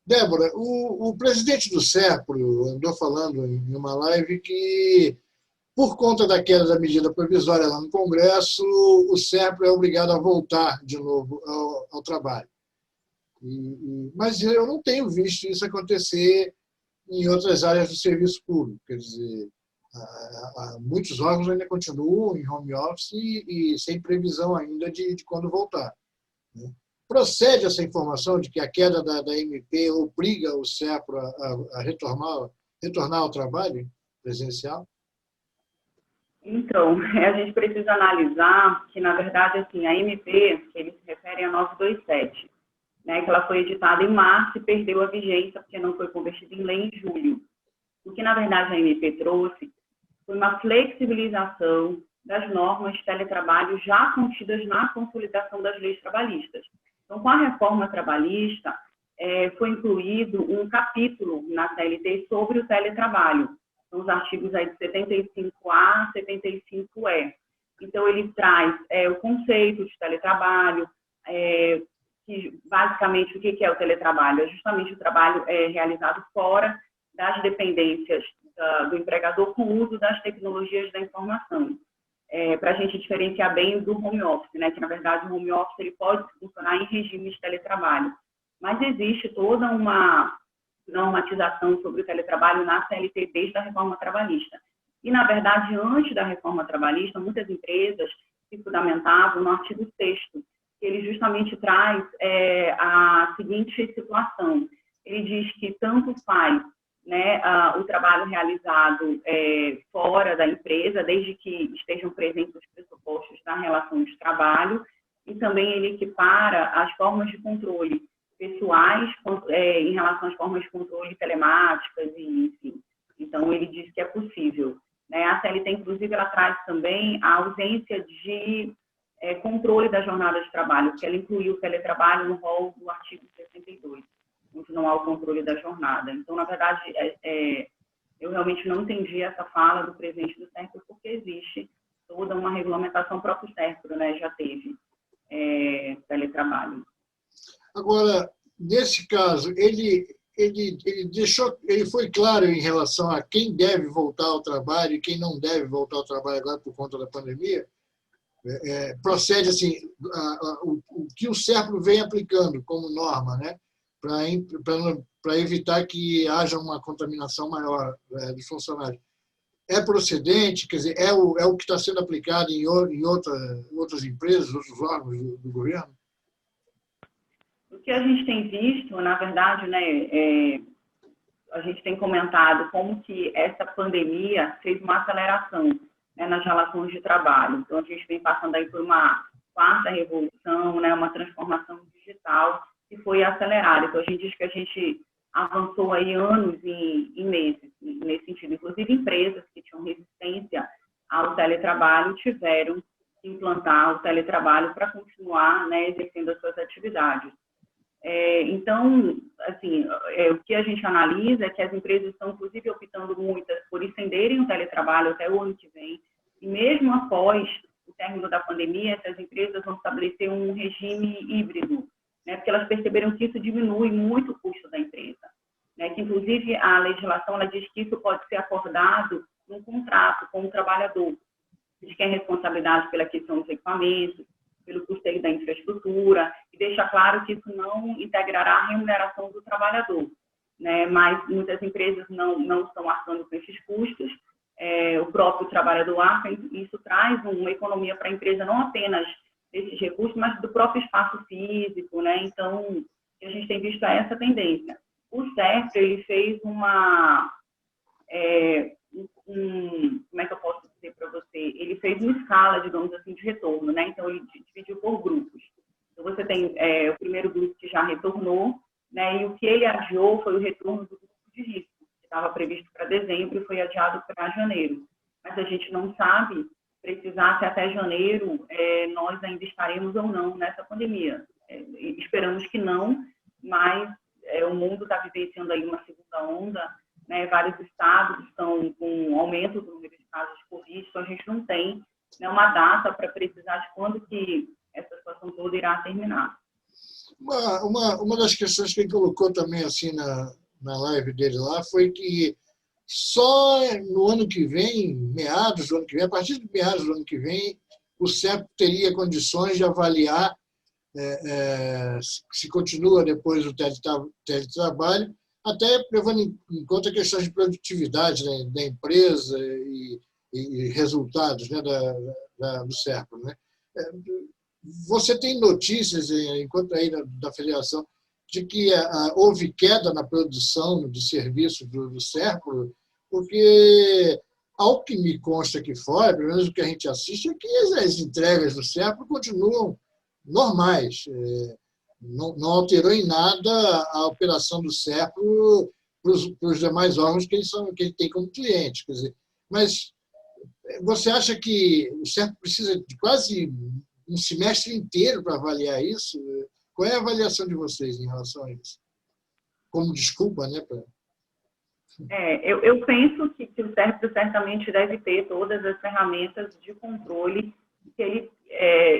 Débora, o presidente do SERPRO andou falando em uma live que, por conta da queda da medida provisória lá no Congresso, o SERPRO é obrigado a voltar de novo ao trabalho. Mas eu não tenho visto isso acontecer em outras áreas do serviço público. Quer dizer, muitos órgãos ainda continuam em home office e sem previsão ainda de quando voltar, né? Procede essa informação de que a queda da MP obriga o SERPRO a retornar ao trabalho presencial? Então, a gente precisa analisar que, na verdade, assim, a MP, que ele se refere a 927, né, que ela foi editada em março e perdeu a vigência porque não foi convertida em lei em julho. O que, na verdade, a MP trouxe foi uma flexibilização das normas de teletrabalho já contidas na consolidação das leis trabalhistas. Então, com a reforma trabalhista, foi incluído um capítulo na CLT sobre o teletrabalho. São os artigos aí de 75A, 75E. Então, ele traz o conceito de teletrabalho, que, basicamente, o que é o teletrabalho? É justamente o trabalho realizado fora das dependências do empregador com o uso das tecnologias da informação. Para a gente diferenciar bem do home office, né? Que, na verdade, o home office ele pode funcionar em regime de teletrabalho. Mas existe toda uma normatização sobre o teletrabalho na CLT desde a reforma trabalhista. E, na verdade, antes da reforma trabalhista, muitas empresas se fundamentavam no artigo 6º, que ele justamente traz a seguinte situação. Ele diz que tanto faz, né, o trabalho realizado fora da empresa, desde que estejam presentes os pressupostos da relação de trabalho, e também ele equipara as formas de controle pessoais em relação às formas de controle telemáticas, e, enfim. Então, ele diz que é possível, né? A CLT, inclusive, ela traz também a ausência de controle da jornada de trabalho, porque ela incluiu o teletrabalho no rol do artigo 62, onde não há o controle da jornada. Então, na verdade, eu realmente não entendi essa fala do presidente do SERPRO, porque existe toda uma regulamentação próprio SERPRO, né? Já teve teletrabalho. Agora, nesse caso, ele foi claro em relação a quem deve voltar ao trabalho e quem não deve voltar ao trabalho agora por conta da pandemia? Procede assim, o que o SERPRO vem aplicando como norma, né, para evitar que haja uma contaminação maior dos funcionários. É procedente, quer dizer, é o que está sendo aplicado em outras empresas, outros órgãos do governo? O que a gente tem visto, na verdade, né, a gente tem comentado como que essa pandemia fez uma aceleração, né, nas relações de trabalho. Então, a gente vem passando aí por uma quarta revolução, né, uma transformação digital que foi acelerada. Então, a gente diz que a gente avançou aí anos e meses nesse sentido. Inclusive, empresas que tinham resistência ao teletrabalho tiveram que implantar o teletrabalho para continuar, né, exercendo as suas atividades. Então, assim, o que a gente analisa é que as empresas estão, inclusive, optando muitas por estenderem o teletrabalho até o ano que vem, e mesmo após o término da pandemia, essas empresas vão estabelecer um regime híbrido, né, porque elas perceberam que isso diminui muito o custo da empresa, né, que, inclusive, a legislação ela diz que isso pode ser acordado num contrato com o trabalhador, de quem é responsabilidade pela questão dos equipamentos, pelo custeio da infraestrutura, e deixa claro que isso não integrará a remuneração do trabalhador, né? Mas muitas empresas não estão arcando com esses custos, o próprio trabalhador arca, e isso traz uma economia para a empresa, não apenas desses recursos, mas do próprio espaço físico, né? Então, a gente tem visto essa tendência. O SERPRO, ele fez como é que eu posso dizer para você? Ele fez uma escala, digamos assim, de retorno, né? Então, ele dividiu por grupos. Então, você tem o primeiro grupo que já retornou, né? E o que ele adiou foi o retorno do grupo de risco, que estava previsto para dezembro e foi adiado para janeiro. Mas a gente não sabe precisar se até janeiro nós ainda estaremos ou não nessa pandemia. Esperamos que não, mas o mundo está vivenciando aí uma segunda onda, né? Vários estados estão com um aumento do número de casos de Covid, então a gente não tem, né, uma data para precisar de quando que essa situação toda irá terminar. Uma das questões que ele colocou também assim na live dele lá foi que só no ano que vem, meados do ano que vem, a partir de meados do ano que vem, o CEP teria condições de avaliar se continua depois do teletrabalho, até levando em conta questões de produtividade, né, da empresa e resultados, né, do SERPRO, né? Você tem notícias, enquanto aí da federação, de que houve queda na produção de serviços do SERPRO, porque, ao que me consta aqui fora, pelo menos o que a gente assiste, é que as entregas do SERPRO continuam normais. Não alterou em nada a operação do SERPRO para os demais órgãos que ele tem como cliente. Quer dizer, mas você acha que o SERPRO precisa de quase um semestre inteiro para avaliar isso? Qual é a avaliação de vocês em relação a isso? Como desculpa, né? Eu penso que o SERPRO certamente deve ter todas as ferramentas de controle que ele,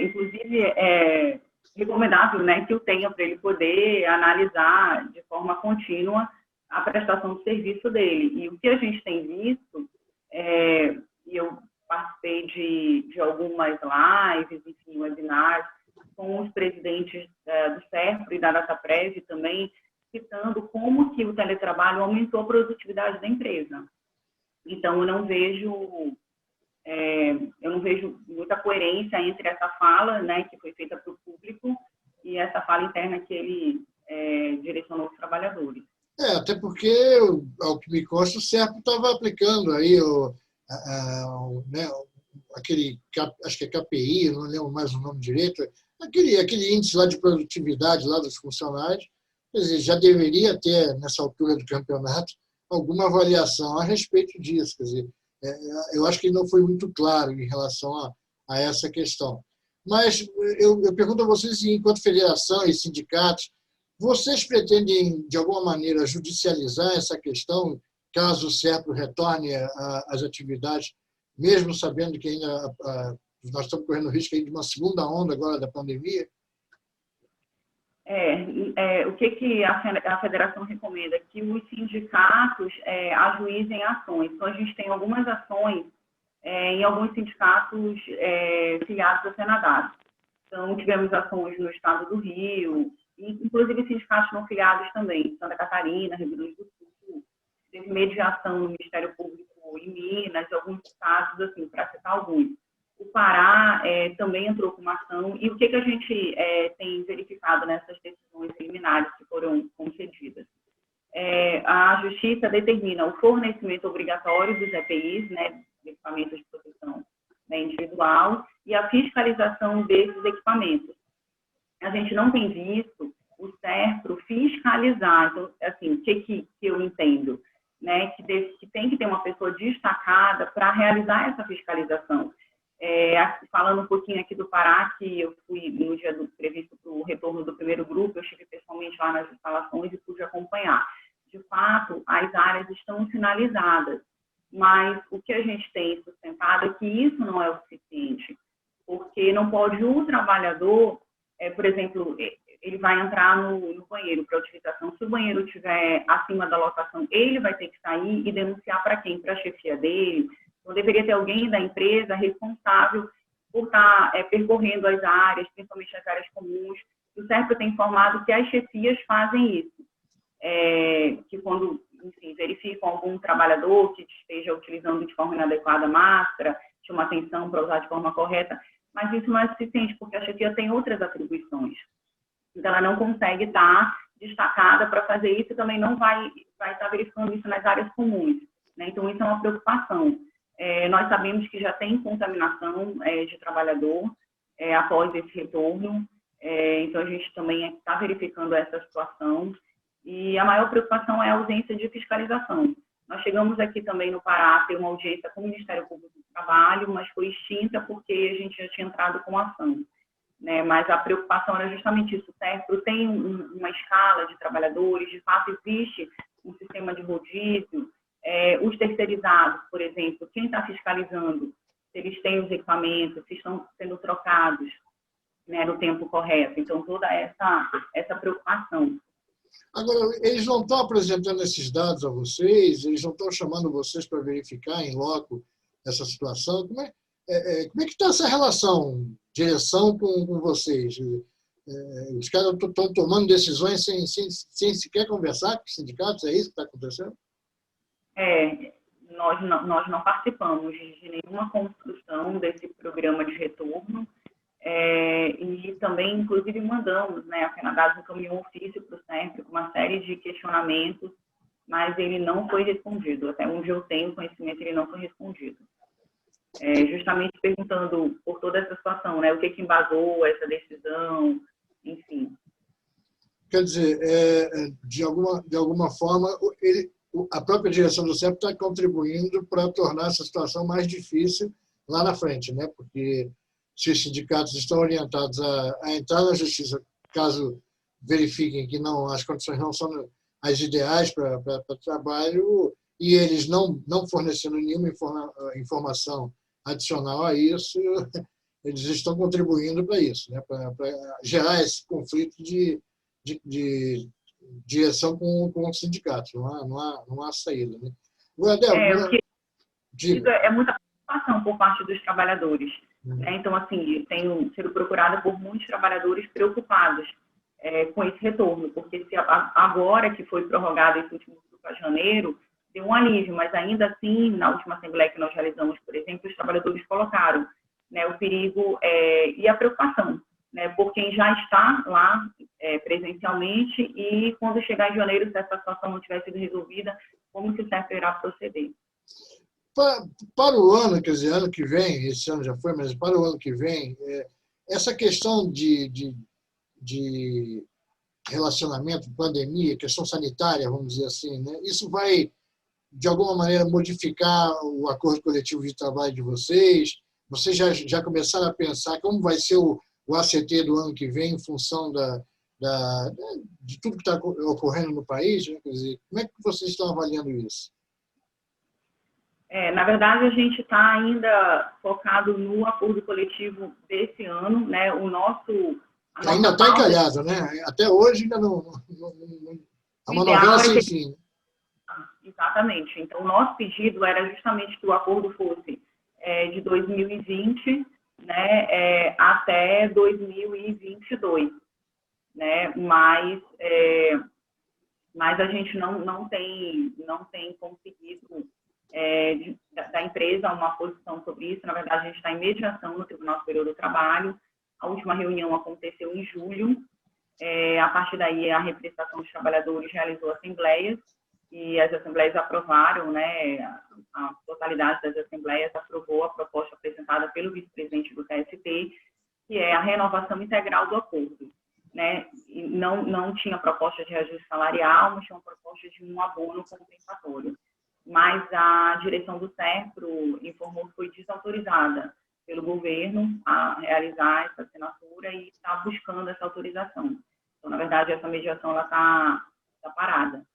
inclusive, é recomendável, né, que o tenha para ele poder analisar de forma contínua a prestação de serviço dele. E o que a gente tem visto, e eu participei de algumas lives, enfim, webinars, com os presidentes do SERPRO e da DataPrev também, citando como que o teletrabalho aumentou a produtividade da empresa. Então, eu não vejo muita coerência entre essa fala, né, que foi feita para o público e essa fala interna que ele direcionou aos trabalhadores. Até porque, ao que me consta, o SERPRO estava aplicando aí né, aquele, acho que é KPI, não lembro mais o nome direito, aquele índice lá de produtividade lá dos funcionários. Quer dizer, já deveria ter, nessa altura do campeonato, alguma avaliação a respeito disso. Quer dizer, eu acho que não foi muito claro em relação a essa questão. Mas eu pergunto a vocês, enquanto federação e sindicatos, vocês pretendem, de alguma maneira, judicializar essa questão, caso o SERPRO retorne às atividades, mesmo sabendo que ainda nós estamos correndo o risco aí de uma segunda onda agora da pandemia? O que a federação recomenda? Que os sindicatos ajuizem ações. Então, a gente tem algumas ações em alguns sindicatos filiados à Senadab. Então, tivemos ações no estado do Rio, inclusive sindicatos não filiados também, Santa Catarina, Rio Grande do Sul, teve mediação no Ministério Público em Minas, alguns estados, assim, para citar alguns. O Pará também entrou com uma ação, e o que a gente tem verificado nessas decisões liminares que foram concedidas? A Justiça determina o fornecimento obrigatório dos EPIs, né, equipamentos de proteção, né, individual, e a fiscalização desses equipamentos. A gente não tem visto o SERPRO fiscalizar. Então, assim, o que eu entendo? Né, que tem que ter uma pessoa destacada para realizar essa fiscalização. Falando um pouquinho aqui do Pará, que eu fui no dia previsto para o retorno do primeiro grupo, eu estive pessoalmente lá nas instalações e pude acompanhar. De fato, as áreas estão sinalizadas, mas o que a gente tem sustentado é que isso não é o suficiente, porque não pode o trabalhador, por exemplo, ele vai entrar no banheiro para utilização. Se o banheiro estiver acima da lotação, ele vai ter que sair e denunciar para quem? Para a chefia dele. Então, deveria ter alguém da empresa responsável por estar percorrendo as áreas, principalmente as áreas comuns. O SERPRO tem informado que as chefias fazem isso, que quando, enfim, verificam algum trabalhador que esteja utilizando de forma inadequada a máscara, chama atenção para usar de forma correta, mas isso não é suficiente, porque a chefia tem outras atribuições. Então, ela não consegue estar destacada para fazer isso e também não vai estar verificando isso nas áreas comuns, né? Então, isso é uma preocupação. Nós sabemos que já tem contaminação de trabalhador após esse retorno, então a gente também está verificando essa situação, e a maior preocupação é a ausência de fiscalização. Nós chegamos aqui também no Pará a ter uma audiência com o Ministério Público do Trabalho, mas foi extinta porque a gente já tinha entrado com ação, né? Mas a preocupação era justamente isso. O SERPRO tem uma escala de trabalhadores, de fato existe um sistema de rodízio. Os terceirizados, por exemplo, quem está fiscalizando se eles têm os equipamentos, se estão sendo trocados, né, no tempo correto. Então, toda essa preocupação. Agora, eles não estão apresentando esses dados a vocês, eles não estão chamando vocês para verificar em loco essa situação. Como é que está essa relação, direção com vocês? Os caras estão tomando decisões sem sequer conversar com os sindicatos? É isso que está acontecendo? Nós não participamos de nenhuma construção desse programa de retorno. E também, inclusive, mandamos, né, a FENADAD encaminhou um ofício para o SERPRE com uma série de questionamentos, mas ele não foi respondido. Até onde eu tenho conhecimento, ele não foi respondido. Justamente perguntando por toda essa situação, né, o que embasou essa decisão, enfim. Quer dizer, de alguma forma, a própria direção do SERPRE está contribuindo para tornar essa situação mais difícil lá na frente, né? Porque se os sindicatos estão orientados a entrar na justiça, caso verifiquem que as condições não são as ideais para trabalho, e eles não fornecendo nenhuma informação adicional a isso, eles estão contribuindo para isso, né? Para gerar esse conflito de direção com os sindicatos. Não há saída. Né? É muita preocupação por parte dos trabalhadores. Então, assim, tenho sido procurada por muitos trabalhadores preocupados com esse retorno, porque agora que foi prorrogado esse último para janeiro, deu um alívio, mas ainda assim, na última assembleia que nós realizamos, por exemplo, os trabalhadores colocaram, né, o perigo e a preocupação, né, por quem já está lá presencialmente e quando chegar em janeiro, se essa situação não tiver sido resolvida, como que o SERPRE irá proceder? Para o ano, quer dizer, ano que vem, esse ano já foi, mas para o ano que vem, essa questão de relacionamento, pandemia, questão sanitária, vamos dizer assim, né? Isso vai, de alguma maneira, modificar o acordo coletivo de trabalho de vocês? Vocês já começaram a pensar como vai ser o ACT do ano que vem em função de tudo que está ocorrendo no país? Né? Quer dizer, como é que vocês estão avaliando isso? Na verdade, a gente está ainda focado no acordo coletivo desse ano, né? Ainda está encalhado, né? Até hoje ainda não é uma novela sem fim. Exatamente. Então, o nosso pedido era justamente que o acordo fosse de 2020, né, até 2022, né? Mas a gente não tem conseguido da empresa uma posição sobre isso. Na verdade, a gente está em mediação no Tribunal Superior do Trabalho. A última reunião aconteceu em julho. A partir daí, a representação dos trabalhadores realizou assembleias e as assembleias aprovaram, né, a totalidade das assembleias aprovou a proposta apresentada pelo vice-presidente do TST, que é a renovação integral do acordo. Né? E não tinha proposta de reajuste salarial, mas tinha uma proposta de um abono compensatório. Mas a direção do SERPRO informou que foi desautorizada pelo governo a realizar essa assinatura e está buscando essa autorização. Então, na verdade, essa mediação está parada.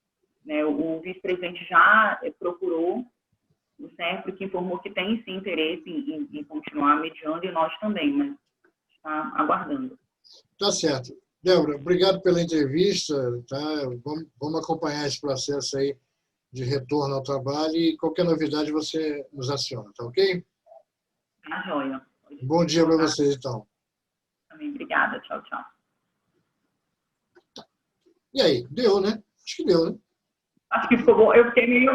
Né? O vice-presidente já procurou o SERPRO, que informou que tem, sim, interesse em continuar mediando, e nós também, mas está aguardando. Tá certo. Débora, obrigado pela entrevista. Tá? Vamos acompanhar esse processo aí de retorno ao trabalho e qualquer novidade você nos aciona, tá ok? Tá joia. Bom dia para vocês, então. Também, obrigada. Tchau, tchau. E aí, deu, né? Acho que deu, né? Acho que ficou bom. Eu fiquei meio